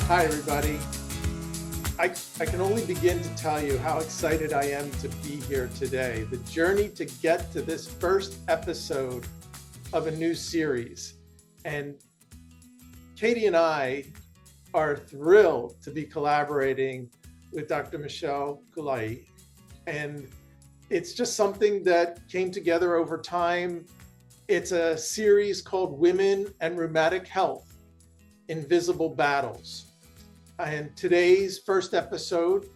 Hi, everybody. I can only begin to tell you how excited I am to be here today. The journey to get to this first episode of a new series. And Katie and I are thrilled to be collaborating with Dr. Michelle Koolaee. And it's just something that came together over time. It's a series called Women and Rheumatic Health, Invisible Battles. And today's first episode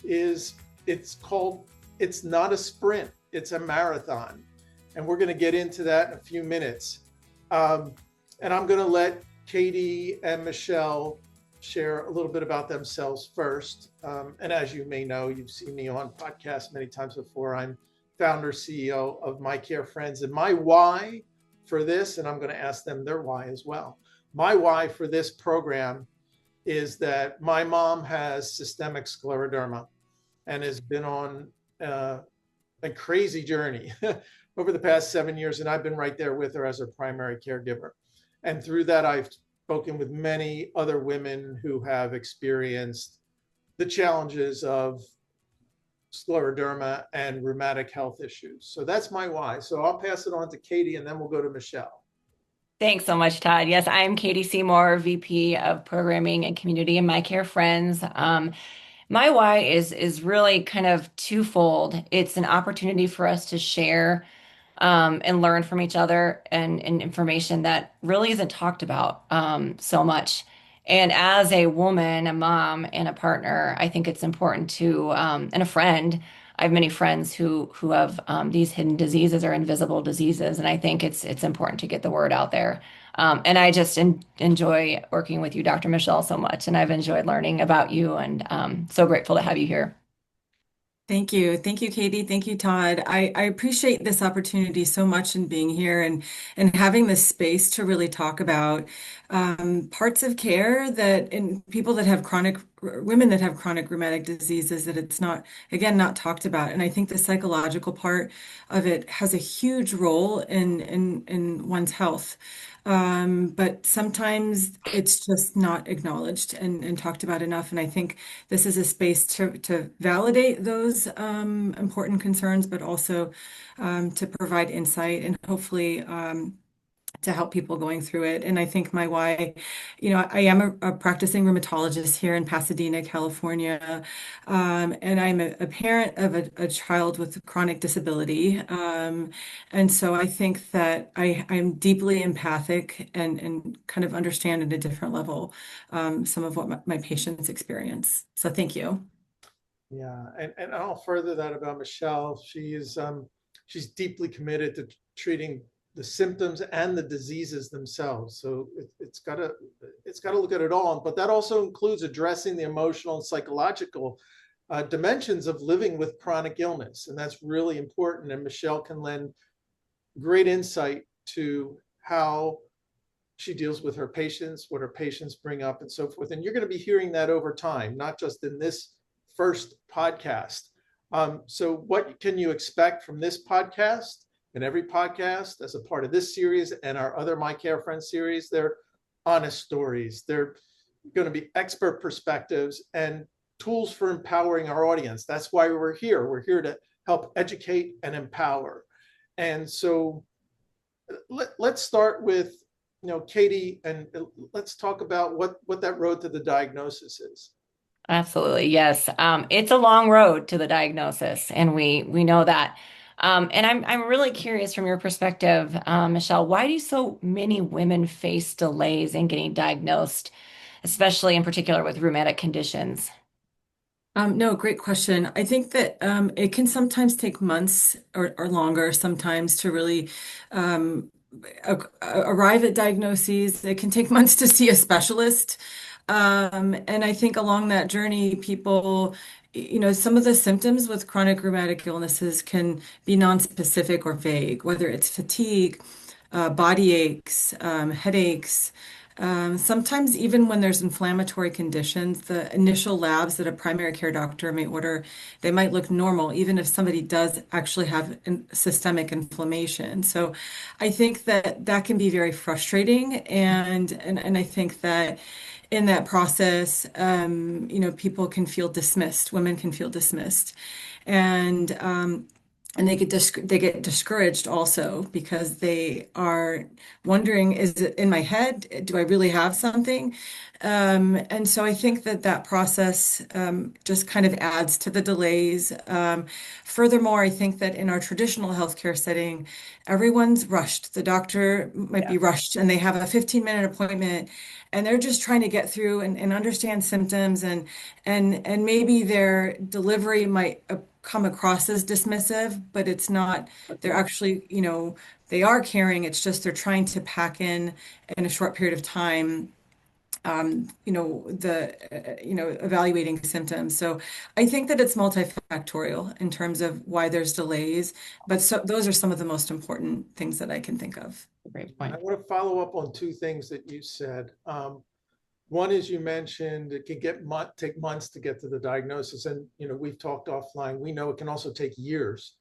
it's called It's Not a Sprint, It's a Marathon. And we're going to get into that in a few minutes. And I'm going to let Katie and Michelle share a little bit about themselves first. And as you may know, you've seen me on podcasts many times before. I'm founder, CEO of My Care Friends. And my why for this, and I'm going to ask them their why as well. My why for this program is that my mom has systemic scleroderma and has been on a crazy journey over the past 7 years. And I've been right there with her as her primary caregiver. And through that, I've spoken with many other women who have experienced the challenges of scleroderma and rheumatic health issues. So that's my why. So I'll pass it on to Katie and then we'll go to Michelle. Thanks so much, Todd. Yes, I'm Katie Seymour, VP of Programming and Community in My Care Friends. My why is really kind of twofold. It's an opportunity for us to share and learn from each other and information that really isn't talked about so much. And as a woman, a mom, and a partner, I think it's important to, and a friend. I have many friends who have these hidden diseases or invisible diseases, and I think it's important to get the word out there. And I just enjoy working with you, Dr. Michelle, so much, and I've enjoyed learning about you, and so grateful to have you here. Thank you. Thank you, Katie. Thank you, Todd. I appreciate this opportunity so much in being here and having this space to really talk about parts of care that in people that have women that have chronic rheumatic diseases that it's not, again, not talked about. And I think the psychological part of it has a huge role in one's health. But sometimes it's just not acknowledged and talked about enough. And I think this is a space to validate those important concerns, but also to provide insight and hopefully to help people going through it. And I think my why, I am a practicing rheumatologist here in Pasadena, California, and I'm a parent of a child with chronic disability. And so I think that I'm deeply empathic and kind of understand at a different level some of what my patients experience. So thank you. Yeah, and I'll further that about Michelle. She's deeply committed to treating the symptoms and the diseases themselves. So it's got to look at it all. But that also includes addressing the emotional and psychological dimensions of living with chronic illness, and that's really important. And Michelle can lend great insight to how she deals with her patients, what her patients bring up, and so forth. And you're going to be hearing that over time, not just in this first podcast. So what can you expect from this podcast and every podcast as a part of this series and our other My Care Friends series? They're honest stories. They're going to be expert perspectives and tools for empowering our audience. That's why we're here. We're here to help educate and empower. And so let's start with, Katie, and let's talk about what that road to the diagnosis is. Absolutely, yes. It's a long road to the diagnosis, and we know that. And I'm really curious from your perspective, Michelle, why do so many women face delays in getting diagnosed, especially in particular with rheumatic conditions? No, great question. I think that it can sometimes take months or longer sometimes to really arrive at diagnoses. It can take months to see a specialist. And I think along that journey, people, some of the symptoms with chronic rheumatic illnesses can be nonspecific or vague, whether it's fatigue, body aches, headaches. Sometimes even when there's inflammatory conditions, the initial labs that a primary care doctor may order, they might look normal, even if somebody does actually have systemic inflammation. So I think that can be very frustrating. And I think that in that process, people can feel dismissed, women can feel dismissed. And and they get discouraged also because they are wondering, is it in my head? Do I really have something? And so I think that that process just kind of adds to the delays. Furthermore, I think that in our traditional healthcare setting, everyone's rushed. The doctor might Yeah. be rushed and they have a 15-minute appointment and they're just trying to get through and understand symptoms and maybe their delivery might come across as dismissive, but it's not. They're Okay. actually, they are caring. It's just they're trying to pack in a short period of time, evaluating symptoms. So I think that it's multifactorial in terms of why there's delays, but so those are some of the most important things that I can think of. Great I point. want to follow up on two things that you said. One is you mentioned it can take months to get to the diagnosis, and we've talked offline. We know it can also take years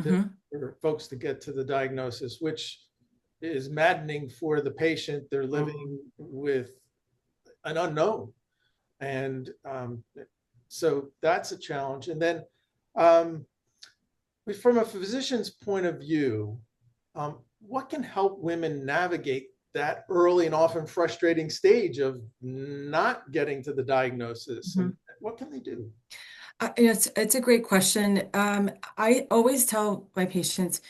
Hmm. for folks to get to the diagnosis, which is maddening for the patient. They're living with an unknown, and so that's a challenge. And then, um, from a physician's point of view, what can help women navigate that early and often frustrating stage of not getting to the diagnosis, and what can they do? It's a great question. I always tell my patients,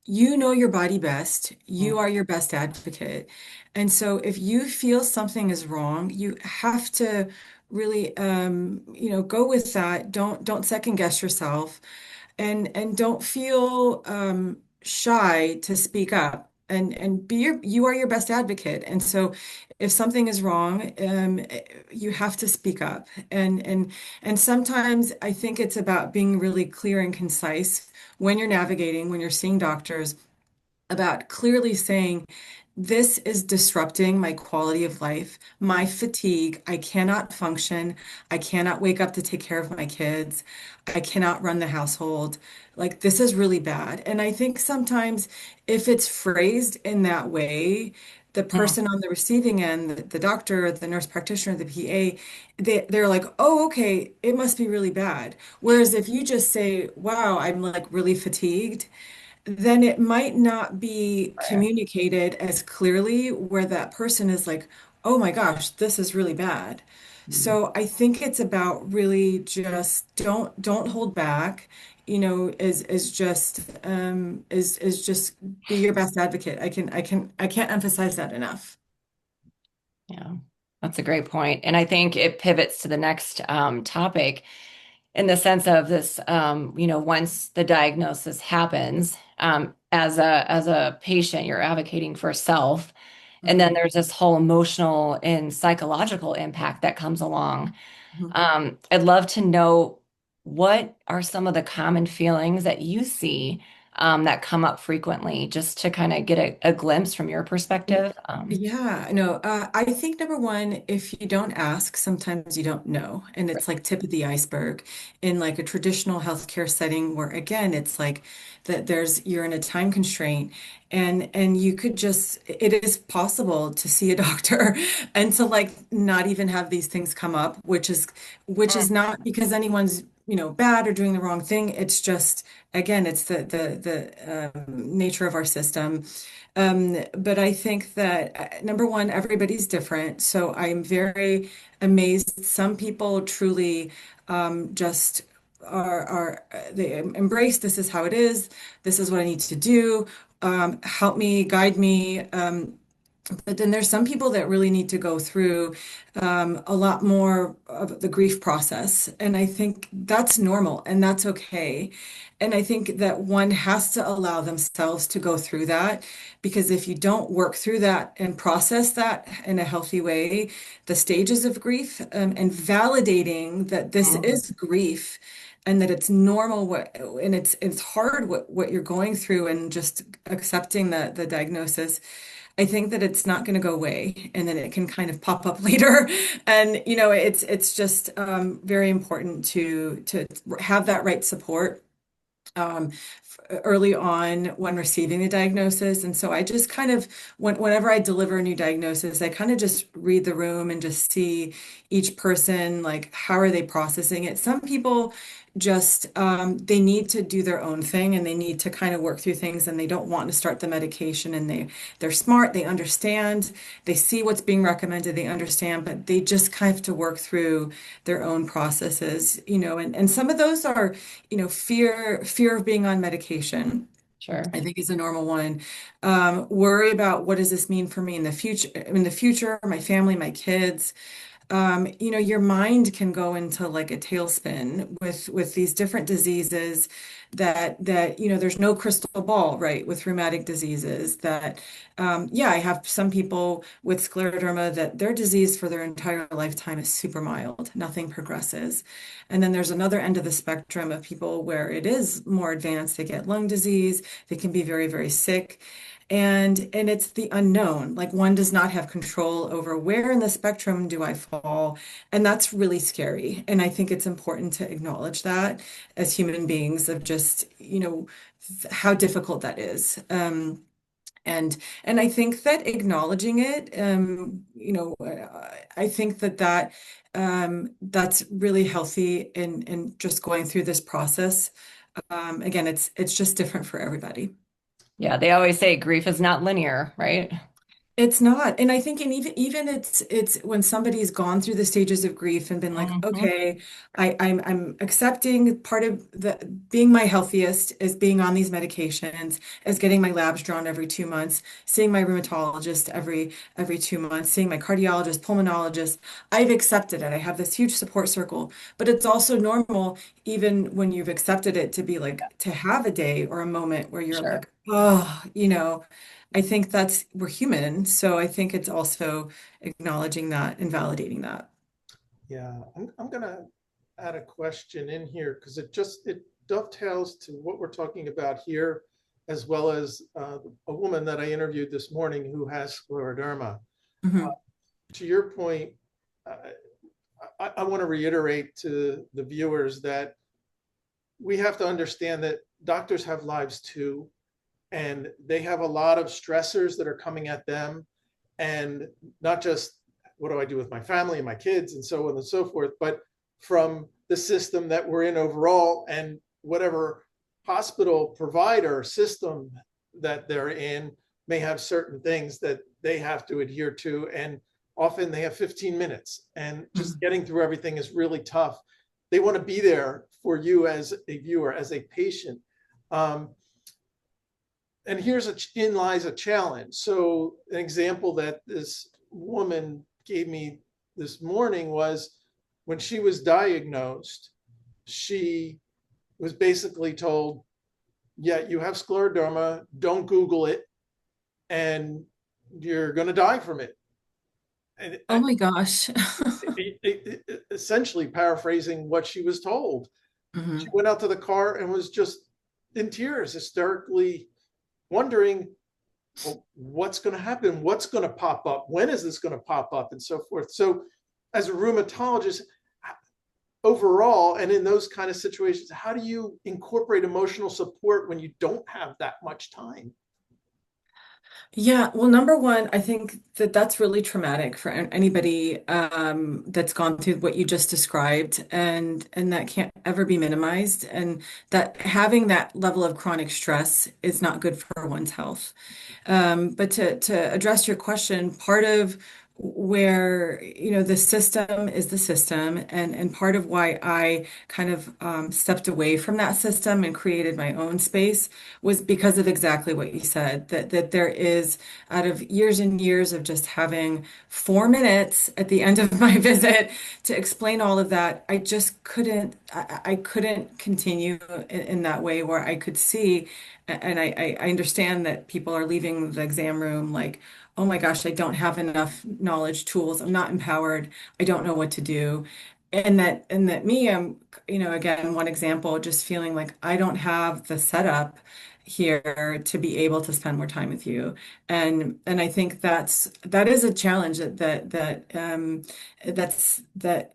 you know your body best. You are your best advocate. And so if you feel something is wrong, you have to really, go with that. Don't second guess yourself and don't feel shy to speak up and you are your best advocate. And so if something is wrong, you have to speak up. And sometimes I think it's about being really clear and concise when you're navigating, when you're seeing doctors, about clearly saying, this is disrupting my quality of life, my fatigue. I cannot function. I cannot wake up to take care of my kids. I cannot run the household. Like, this is really bad. And I think sometimes if it's phrased in that way, the Hmm. person on the receiving end, the doctor, the nurse practitioner, the PA, they're like, oh, okay, it must be really bad. Whereas if you just say, wow, I'm like really fatigued, then it might not be Right. communicated as clearly where that person is like, oh my gosh, this is really bad. Mhm. So I think it's about really just don't hold back, is just be your best advocate. I can't emphasize that enough. Yeah, that's a great point. And I think it pivots to the next topic in the sense of this, once the diagnosis happens, as a patient, you're advocating for self. And then Mhm. there's this whole emotional and psychological impact that comes along. Mhm. I'd love to know what are some of the common feelings that you see that come up frequently, just to kind of get a glimpse from your perspective. Yeah, no, I think number one, if you don't ask, sometimes you don't know. And it's like tip of the iceberg in like a traditional healthcare setting where again, it's like that you're in a time constraint and you could just, it is possible to see a doctor and to like not even have these things come up, which is not because anyone's, bad or doing the wrong thing. It's just, again, it's the nature of our system. But I think that number one, everybody's different. So I'm very amazed. Some people truly just they embrace this is how it is. This is what I need to do. Help me, guide me. But then there's some people that really need to go through a lot more of the grief process. And I think that's normal and that's okay. And I think that one has to allow themselves to go through that because if you don't work through that and process that in a healthy way, the stages of grief and validating that this Mhm. is grief and that it's normal and it's hard what you're going through and just accepting the diagnosis. I think that it's not going to go away and then it can kind of pop up later. And it's just very important to have that right support. Um, early on when receiving the diagnosis. And so I just kind of, whenever I deliver a new diagnosis, I kind of just read the room and just see each person, like, how are they processing it? Some people just, they need to do their own thing and they need to kind of work through things and they don't want to start the medication and they're smart, they understand, they see what's being recommended, they understand, but they just kind of have to work through their own processes, and some of those are, fear of being on medication, Sure. I think is a normal one. Worry about what does this mean for me in the future, my family, my kids. Your mind can go into like a tailspin with these different diseases that there's no crystal ball, right? With rheumatic diseases yeah, I have some people with scleroderma that their disease for their entire lifetime is super mild, nothing progresses. And then there's another end of the spectrum of people where it is more advanced. They get lung disease, they can be very, very sick. And it's the unknown. Like one does not have control over where in the spectrum do I fall. And that's really scary. And I think it's important to acknowledge that as human beings of just, how difficult that is. And I think that acknowledging it, I think that's really healthy in just going through this process. Again, it's just different for everybody. Yeah, they always say grief is not linear, right? It's not. And I think and even it's when somebody's gone through the stages of grief and been like, Hmm. okay, I'm accepting part of the being my healthiest is being on these medications, is getting my labs drawn every 2 months, seeing my rheumatologist every 2 months, seeing my cardiologist, pulmonologist. I've accepted it. I have this huge support circle. But it's also normal, even when you've accepted it, to be like to have a day or a moment where you're Sure. like, oh. I think we're human, so I think it's also acknowledging that and validating that. Yeah, I'm gonna add a question in here because it dovetails to what we're talking about here, as well as a woman that I interviewed this morning who has scleroderma. Mhm. To your point, uh, I want to reiterate to the viewers that we have to understand that doctors have lives too, and they have a lot of stressors that are coming at them, and not just what do I do with my family and my kids and so on and so forth, but from the system that we're in overall and whatever hospital provider system that they're in may have certain things that they have to adhere to, and often they have 15 minutes and just Mhm. getting through everything is really tough. They want to be there for you as a viewer, as a patient. um, and in lies a challenge. So an example that this woman gave me this morning was when she was diagnosed, she was basically told, yeah, you have scleroderma, don't Google it, and you're going to die from it. And Oh my gosh. essentially paraphrasing what she was told. She Mhm. went out to the car and was just in tears, hysterically wondering, well, what's going to happen? What's going to pop up? When is this going to pop up? And so forth. So, as a rheumatologist, overall, and in those kind of situations, how do you incorporate emotional support when you don't have that much time? Yeah, well, number one, I think that that's really traumatic for anybody that's gone through what you just described, and that can't ever be minimized, and that having that level of chronic stress is not good for one's health. But to address your question, part of where, the system is the system, and part of why I kind of stepped away from that system and created my own space was because of exactly what you said, that there is, out of years and years of just having 4 minutes at the end of my visit to explain all of that, I just I couldn't continue in that way where I could see, and I understand that people are leaving the exam room like, oh my gosh, I don't have enough knowledge, tools, I'm not empowered, I don't know what to do. And that me, I'm, again, one example, just feeling like I don't have the setup here to be able to spend more time with you. And I think that is a challenge that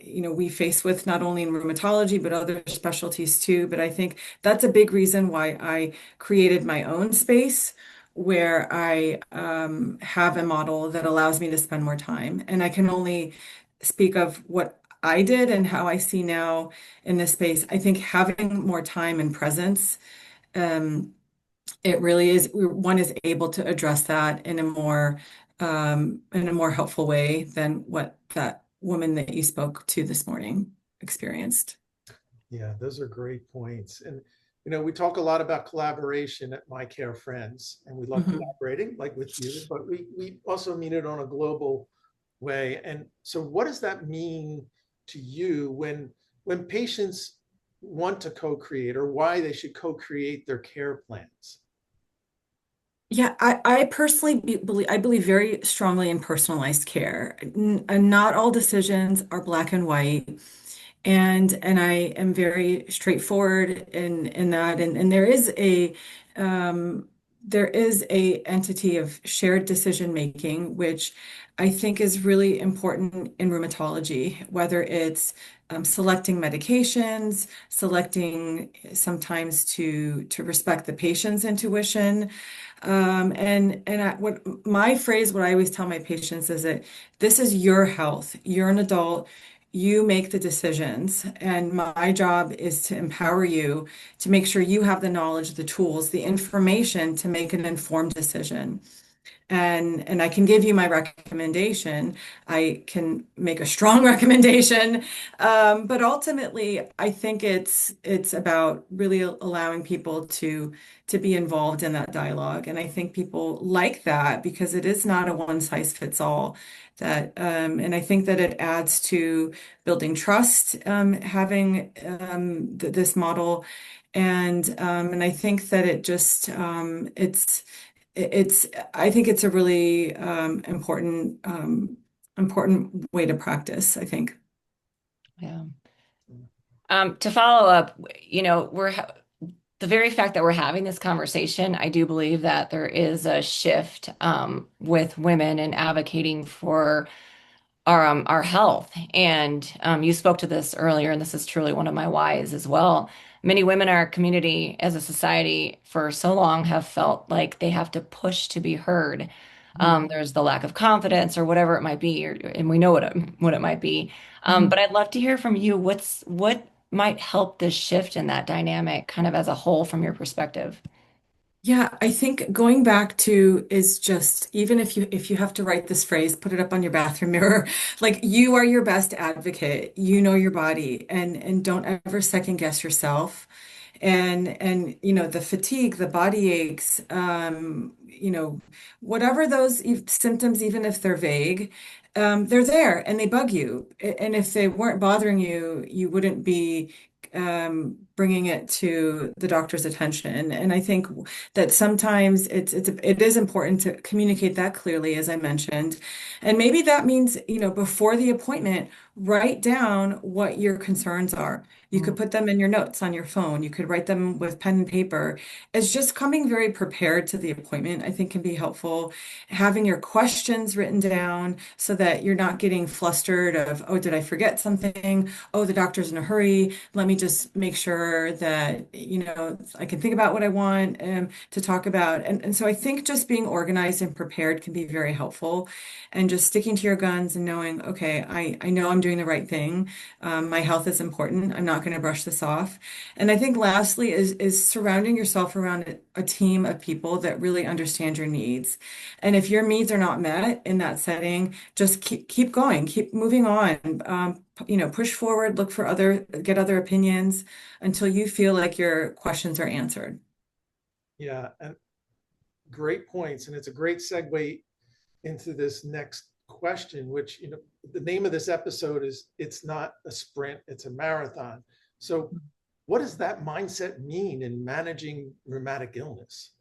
we face with not only in rheumatology but other specialties too. But I think that's a big reason why I created my own space where I have a model that allows me to spend more time. And I can only speak of what I did and how I see now in this space. I think having more time and presence, um, it really is, one is able to address that in a more helpful way than what that woman that you spoke to this morning experienced. Yeah, those are great points. And, we talk a lot about collaboration at My Care Friends, and we love Mhm. collaborating like with you, but we also mean it on a global way. And so what does that mean to you when patients want to co-create, or why they should co-create their care plans? Yeah, I personally I believe very strongly in personalized care. And not all decisions are black and white. And I am very straightforward in that. And um, there is a entity of shared decision making, which I think is really important in rheumatology, whether it's selecting medications, selecting sometimes to respect the patient's intuition. What my phrase, what I always tell my patients is that this is your health. You're an adult. You make the decisions, and my job is to empower you to make sure you have the knowledge, the tools, the information to make an informed decision. And I can give you my recommendation. I can make a strong recommendation. But ultimately, I think it's about really allowing people to be involved in that dialogue. And I think people like that because it is not a one size fits all. And I think that it adds to building trust, having this model. And I think that it's I think it's a really important way to practice, I think. Yeah. To follow up, the very fact that we're having this conversation, I do believe that there is a shift with women and advocating for our health. And you spoke to this earlier, and this is truly one of my whys as well. Many women in our community, as a society, for so long have felt like they have to push to be heard. There's the lack of confidence or whatever it might be, and we know what it might be. Mhm. But I'd love to hear from you. What might help this shift in that dynamic, kind of as a whole, from your perspective? Yeah, I think going back to is just even if you have to write this phrase, put it up on your bathroom mirror. Like you are your best advocate. You know your body and don't ever second guess yourself. And the fatigue, the body aches, whatever those symptoms, even if they're vague, they're there and they bug you. And if they weren't bothering you, you wouldn't be bringing it to the doctor's attention. And I think that sometimes it is important to communicate that clearly, as I mentioned. And maybe that means, before the appointment, write down what your concerns are. You could put them in your notes on your phone. You could write them with pen and paper. It's just coming very prepared to the appointment, I think can be helpful. Having your questions written down so that you're not getting flustered of, oh, did I forget something? Oh, the doctor's in a hurry. Let me just make sure that, I can think about what I want to talk about. And so I think just being organized and prepared can be very helpful. And just sticking to your guns and knowing, okay, I know I'm doing the right thing. My health is important. I'm not going to brush this off. And I think lastly is surrounding yourself around a team of people that really understand your needs. And if your needs are not met in that setting, just keep going, keep moving on. Push forward, get other opinions until you feel like your questions are answered. Yeah, and great points. And it's a great segue into this next question, which, the name of this episode is It's Not a Sprint, It's a Marathon. So what does that mindset mean in managing rheumatic illness?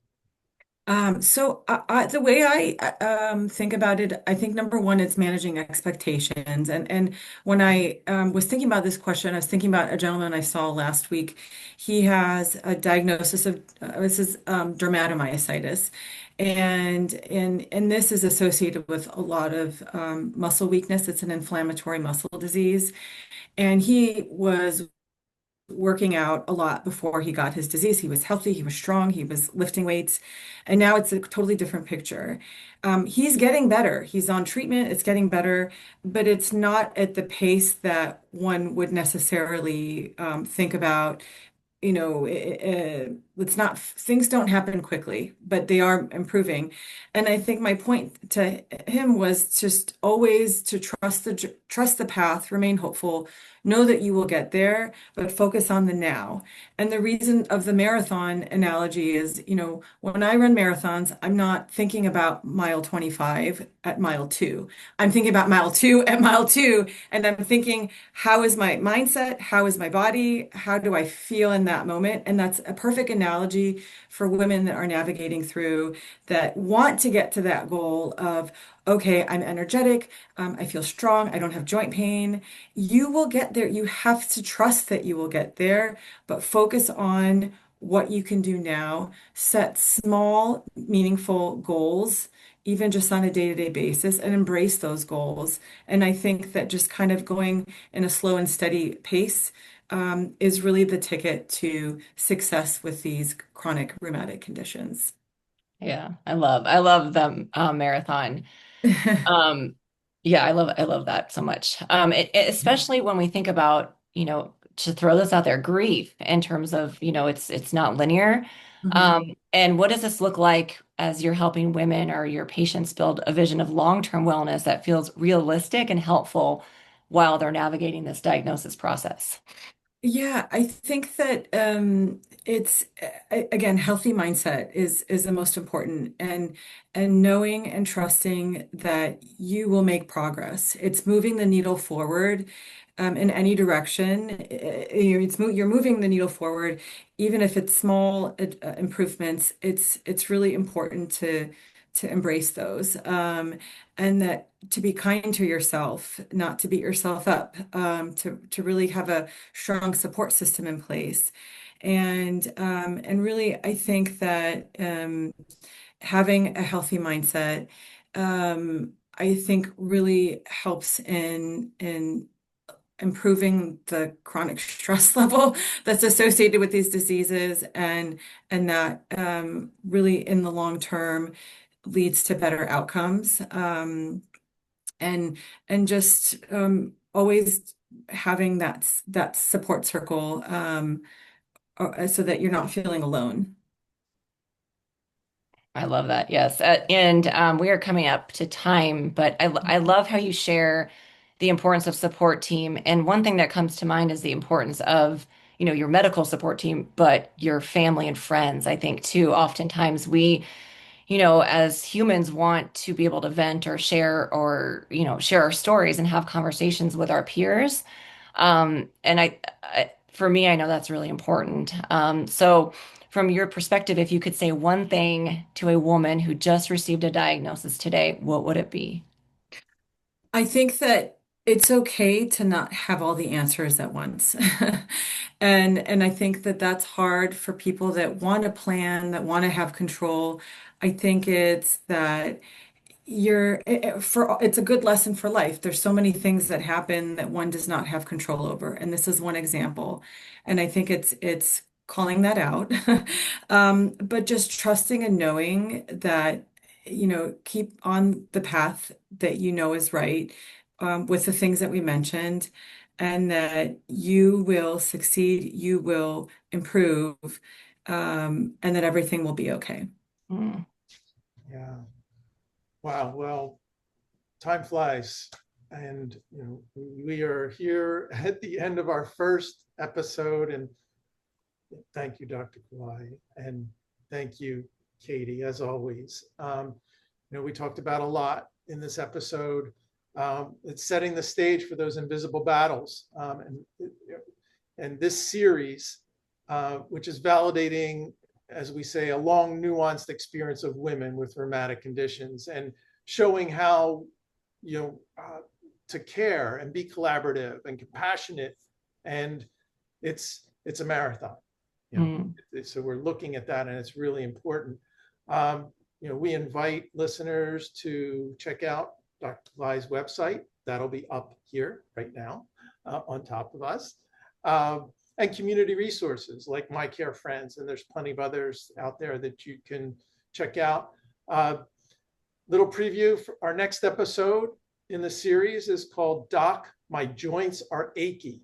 The way I think about it, I think number one, it's managing expectations. And when I was thinking about this question, I was thinking about a gentleman I saw last week. He has a diagnosis of this is dermatomyositis, and this is associated with a lot of muscle weakness. It's an inflammatory muscle disease, and he was working out a lot before he got his disease. He was healthy, he was strong, he was lifting weights, and now it's a totally different picture. He's getting better. He's on treatment, it's getting better, but it's not at the pace that one would necessarily think about. It's not, things don't happen quickly, but they are improving. And I think my point to him was just always to trust the path, remain hopeful, know that you will get there, but focus on the now. And the reason of the marathon analogy is, when I run marathons, I'm not thinking about mile 25 at mile two. I'm thinking about mile two at mile two, and I'm thinking, how is my mindset? How is my body? How do I feel in that moment? And that's a perfect analogy for women that are navigating through that want to get to that goal of, okay, I'm energetic, I feel strong, I don't have joint pain. You will get there. You have to trust that you will get there, but focus on what you can do now. Set small, meaningful goals, even just on a day-to-day basis, and embrace those goals. And I think that just kind of going in a slow and steady pace is really the ticket to success with these chronic rheumatic conditions. Yeah, I love the marathon. Um, yeah, I love that so much. Especially when we think about, to throw this out there, grief in terms of, it's not linear. Mhm. And what does this look like as you're helping women or your patients build a vision of long-term wellness that feels realistic and helpful while they're navigating this diagnosis process? Yeah, I think that it's again, healthy mindset is the most important, and knowing and trusting that you will make progress. It's moving the needle forward in any direction. You're moving the needle forward, even if it's small improvements. It's really important to embrace those, and that to be kind to yourself, not to beat yourself up, to really have a strong support system in place. And really, I think that having a healthy mindset, I think really helps in improving the chronic stress level that's associated with these diseases, and that really in the long term leads to better outcomes. And just always having that support circle, so that you're not feeling alone. I love that. Yes. And we are coming up to time, but I love how you share the importance of support team. And one thing that comes to mind is the importance of, your medical support team, but your family and friends. I think too, oftentimes we, as humans want to be able to vent or share our stories and have conversations with our peers. And for me, I know that's really important. So, from your perspective, if you could say one thing to a woman who just received a diagnosis today, what would it be? I think that it's okay to not have all the answers at once. And I think that that's hard for people that want to plan, that want to have control. I think it's that it's a good lesson for life. There's so many things that happen that one does not have control over, and this is one example. And I think it's calling that out, but just trusting and knowing that, keep on the path that you know is right, with the things that we mentioned, and that you will succeed, you will improve, and that everything will be okay. Mm, Yeah. Wow. Well, time flies. And we are here at the end of our first episode. And thank you, Dr. Koolaee. And thank you, Katie, as always. We talked about a lot in this episode. It's setting the stage for those invisible battles. And this series, which is validating as we say, a long, nuanced experience of women with rheumatic conditions, and showing how, to care and be collaborative and compassionate. And it's a marathon. So we're looking at that, and it's really important. We invite listeners to check out Dr. Koolaee's website. That'll be up here right now on top of us. And community resources like My Care Friends, and there's plenty of others out there that you can check out. Little preview for our next episode in the series is called Doc, My Joints Are Achy,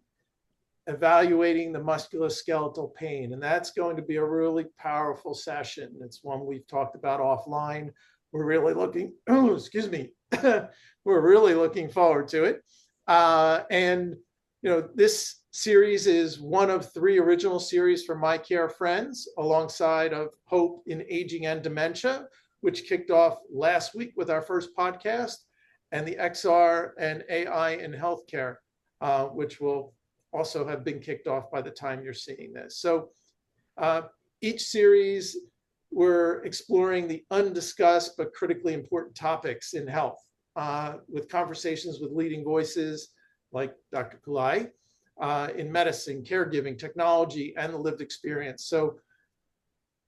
evaluating the musculoskeletal pain. And that's going to be a really powerful session. It's one we've talked about offline. We're really looking, we're really looking forward to it. And this series is one of 3 original series for My Care Friends, alongside of Hope in Aging and Dementia, which kicked off last week with our first podcast, and the XR and AI in healthcare, which will also have been kicked off by the time you're seeing this. So each series, we're exploring the undiscussed but critically important topics in health, with conversations with leading voices like Dr. Koolaee, in medicine, caregiving, technology, and the lived experience. So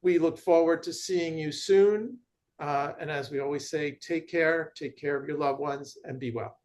we look forward to seeing you soon. And as we always say, take care of your loved ones, and be well.